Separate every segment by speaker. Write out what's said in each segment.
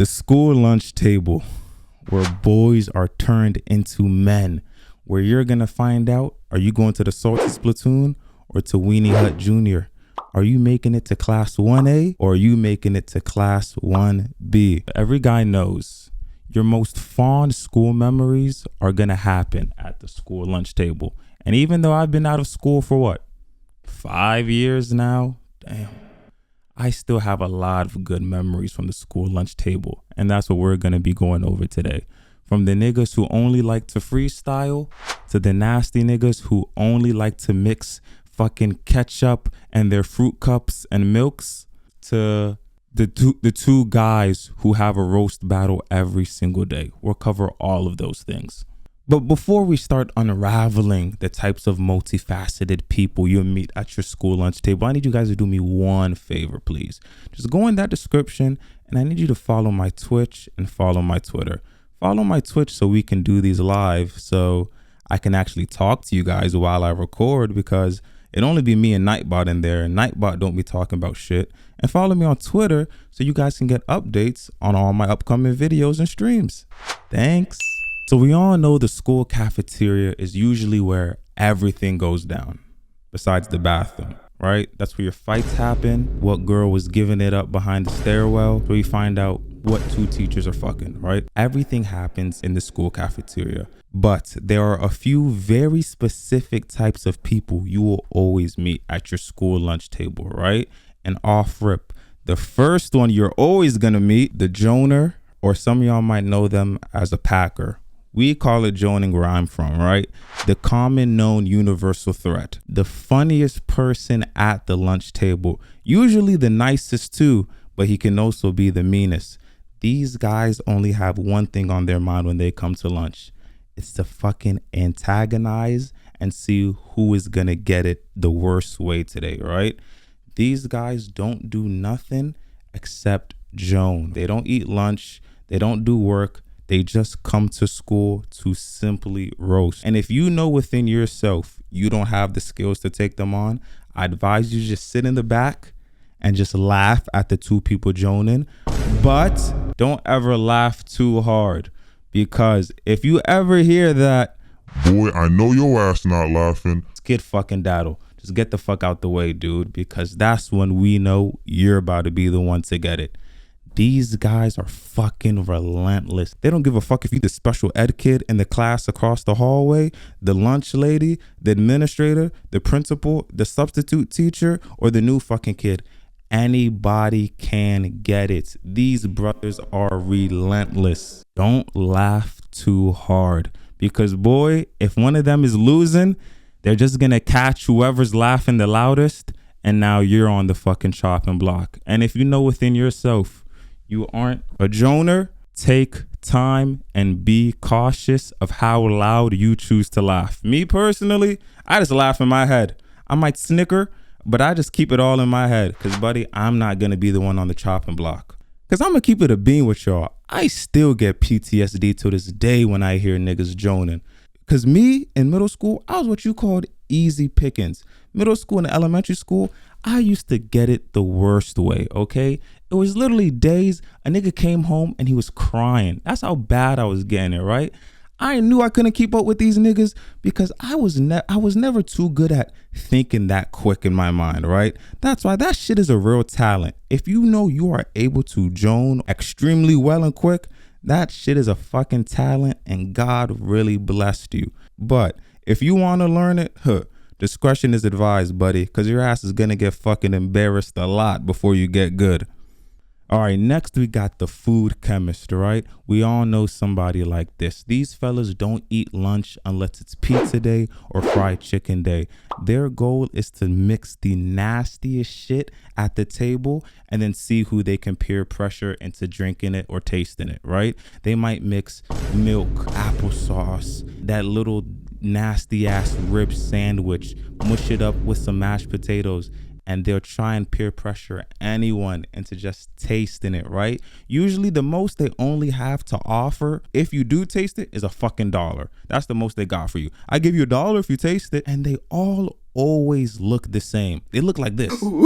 Speaker 1: The school lunch table, where boys are turned into men, where you're gonna find out, are you going to the Salty Platoon or to Weenie Hut Jr.? Are you making it to class 1A or are you making it to class 1B? Every guy knows your most fond school memories are gonna happen at the school lunch table. And even though I've been out of school for what, 5 years now, damn, I still have a lot of good memories from the school lunch table. And that's what we're going to be going over today. From the niggas who only like to freestyle to the nasty niggas who only like to mix fucking ketchup and their fruit cups and milks, to the two guys who have a roast battle every single day. We'll cover all of those things. But before we start unraveling the types of multifaceted people you meet at your school lunch table, I need you guys to do me one favor, please. Just go in that description and I need you to follow my Twitch and follow my Twitter. Follow my Twitch so we can do these live, so I can actually talk to you guys while I record, because it only be me and Nightbot in there, and Nightbot don't be talking about shit. And follow me on Twitter so you guys can get updates on all my upcoming videos and streams. Thanks. So we all know the school cafeteria is usually where everything goes down, besides the bathroom, right? That's where your fights happen, what girl was giving it up behind the stairwell, where you find out what two teachers are fucking, right? Everything happens in the school cafeteria. But there are a few very specific types of people you will always meet at your school lunch table, right? And off rip, the first one you're always gonna meet, the Joner, or some of y'all might know them as a Packer. We call it joning where I'm from, right? The common known universal threat. The funniest person at the lunch table. Usually the nicest too, but he can also be the meanest. These guys only have one thing on their mind when they come to lunch. It's to fucking antagonize and see who is gonna get it the worst way today, right? These guys don't do nothing except Joan. They don't eat lunch. They don't do work. They just come to school to simply roast. And if you know within yourself you don't have the skills to take them on, I advise you just sit in the back and just laugh at the two people joining. But don't ever laugh too hard, because if you ever hear that,
Speaker 2: boy, I know your ass not laughing,
Speaker 1: skid fucking daddle. Just get the fuck out the way, dude, because that's when we know you're about to be the one to get it. These guys are fucking relentless. They don't give a fuck if you the special ed kid in the class across the hallway, the lunch lady, the administrator, the principal, the substitute teacher, or the new fucking kid. Anybody can get it. These brothers are relentless. Don't laugh too hard, because boy, if one of them is losing, they're just gonna catch whoever's laughing the loudest, and now you're on the fucking chopping block. And if you know within yourself you aren't a Joner, take time and be cautious of how loud you choose to laugh. Me personally, I just laugh in my head. I might snicker, but I just keep it all in my head, because buddy, I'm not gonna be the one on the chopping block. Because I'm gonna keep it a bean with y'all. I still get PTSD to this day when I hear niggas joning. Because me in middle school, I was what you called easy pickings. Middle school and elementary school, I used to get it the worst way, okay? It was literally days a nigga came home and he was crying. That's how bad I was getting it, right? I knew I couldn't keep up with these niggas because I was never too good at thinking that quick in my mind, right? That's why that shit is a real talent. If you know you are able to joan extremely well and quick, that shit is a fucking talent, and God really blessed you. But if you want to learn it, discretion is advised, buddy, because your ass is gonna get fucking embarrassed a lot before you get good. All right, next we got the food chemist, right? We all know somebody like this. These fellas don't eat lunch unless it's pizza day or fried chicken day. Their goal is to mix the nastiest shit at the table and then see who they can peer pressure into drinking it or tasting it, right? They might mix milk, applesauce, that little nasty ass rib sandwich, mush it up with some mashed potatoes, and they'll try and peer pressure anyone into just tasting it, right? Usually the most they only have to offer, if you do taste it, is a fucking $1. That's the most they got for you. I give you $1 if you taste it. And they all always look the same. They look like this.
Speaker 3: No.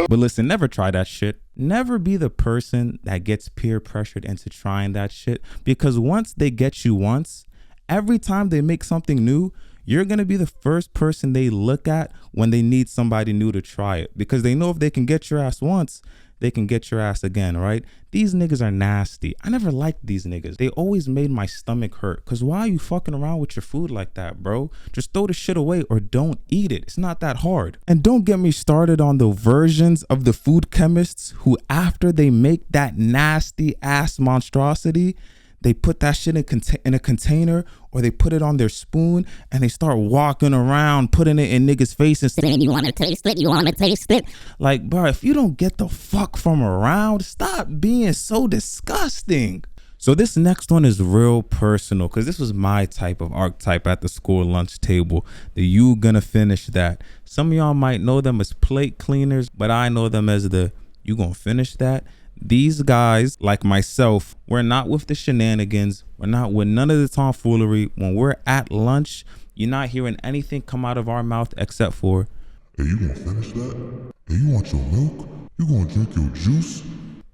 Speaker 1: But listen, never try that shit. Never be the person that gets peer pressured into trying that shit, because once they get you once, every time they make something new, you're going to be the first person they look at when they need somebody new to try it, because they know if they can get your ass once, they can get your ass again, right? These niggas are nasty. I never liked these niggas. They always made my stomach hurt. Cause why are you fucking around with your food like that, bro? Just throw the shit away or don't eat it. It's not that hard. And don't get me started on the versions of the food chemists who, after they make that nasty ass monstrosity, they put that shit in a container, or they put it on their spoon and they start walking around putting it in niggas' faces.
Speaker 4: You want to taste it? You want to taste it?
Speaker 1: Like, bro, if you don't get the fuck from around, stop being so disgusting. So this next one is real personal, because this was my type of archetype at the school lunch table. The you gonna finish that. Some of y'all might know them as plate cleaners, but I know them as the you gonna finish that. These guys, like myself, we're not with the shenanigans. We're not with none of the tomfoolery. When we're at lunch, you're not hearing anything come out of our mouth except for,
Speaker 2: Hey, you gonna finish that? Hey, you want your milk? You gonna drink your juice?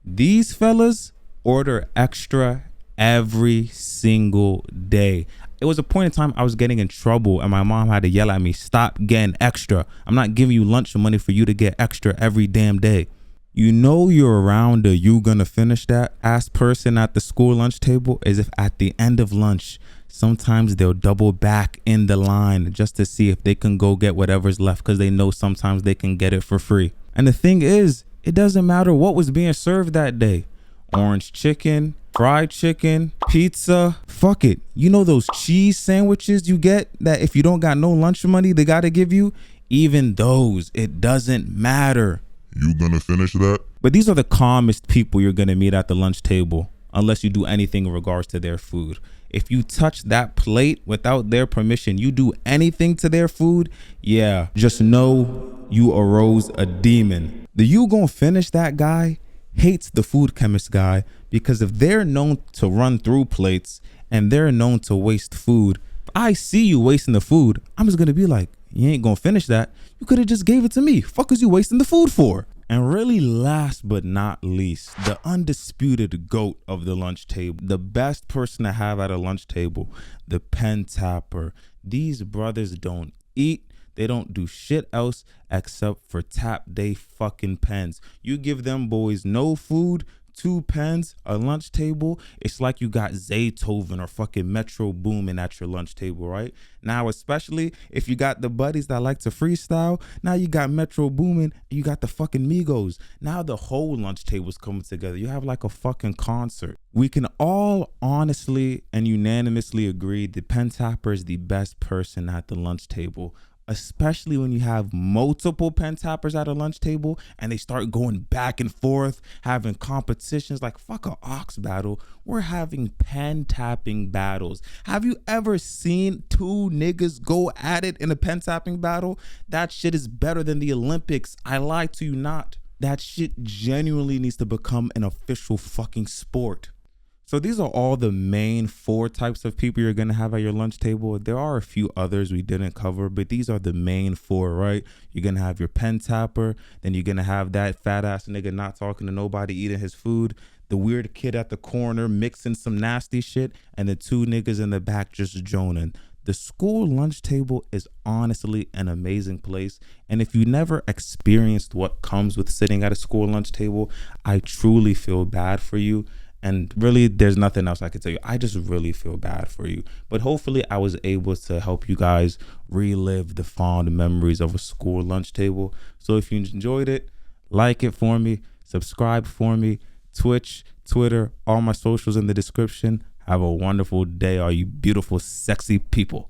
Speaker 1: these fellas order extra every single day. It was a point in time I was getting in trouble and my mom had to yell at me, stop getting extra. I'm not giving you lunch money for you to get extra every damn day. You know you're around a you gonna finish that ass person at the school lunch table as if at the end of lunch, sometimes they'll double back in the line just to see if they can go get whatever's left, because they know sometimes they can get it for free. And the thing is, it doesn't matter what was being served that day. Orange chicken, fried chicken, pizza, fuck it. You know those cheese sandwiches you get that if you don't got no lunch money, they gotta give you? Even those, it doesn't matter.
Speaker 2: You gonna finish that?
Speaker 1: But these are the calmest people you're gonna meet at the lunch table, unless you do anything in regards to their food. If you touch that plate without their permission, you do anything to their food, yeah, just know you arose a demon. The you gonna finish that guy hates the food chemist guy, because if they're known to run through plates and they're known to waste food, if I see you wasting the food, I'm just gonna be like, you ain't gonna finish that. You could have just gave it to me. Fuck is you wasting the food for? And really, last but not least, the undisputed GOAT of the lunch table, the best person to have at a lunch table, the pen tapper. These brothers don't eat. They don't do shit else except for tap they fucking pens. You give them boys no food, 2 pens, a lunch table, it's like you got Zaytoven or fucking Metro Boomin at your lunch table, right? Now, especially if you got the buddies that like to freestyle, now you got Metro Boomin, you got the fucking Migos. Now the whole lunch table's coming together. You have like a fucking concert. We can all honestly and unanimously agree the pen tapper is the best person at the lunch table. Especially when you have multiple pen tappers at a lunch table and they start going back and forth, having competitions like fuck a ox battle. We're having pen tapping battles. Have you ever seen 2 niggas go at it in a pen tapping battle? That shit is better than the Olympics. I lie to you not. That shit genuinely needs to become an official fucking sport. So these are all the main 4 types of people you're going to have at your lunch table. There are a few others we didn't cover, but these are the main 4, right? You're going to have your pen tapper. Then you're going to have that fat ass nigga not talking to nobody, eating his food. The weird kid at the corner mixing some nasty shit. And the 2 niggas in the back just joning. The school lunch table is honestly an amazing place. And if you never experienced what comes with sitting at a school lunch table, I truly feel bad for you. And really, there's nothing else I can tell you. I just really feel bad for you. But hopefully I was able to help you guys relive the fond memories of a school lunch table. So if you enjoyed it, like it for me, subscribe for me, Twitch, Twitter, all my socials in the description. Have a wonderful day, all you beautiful, sexy people.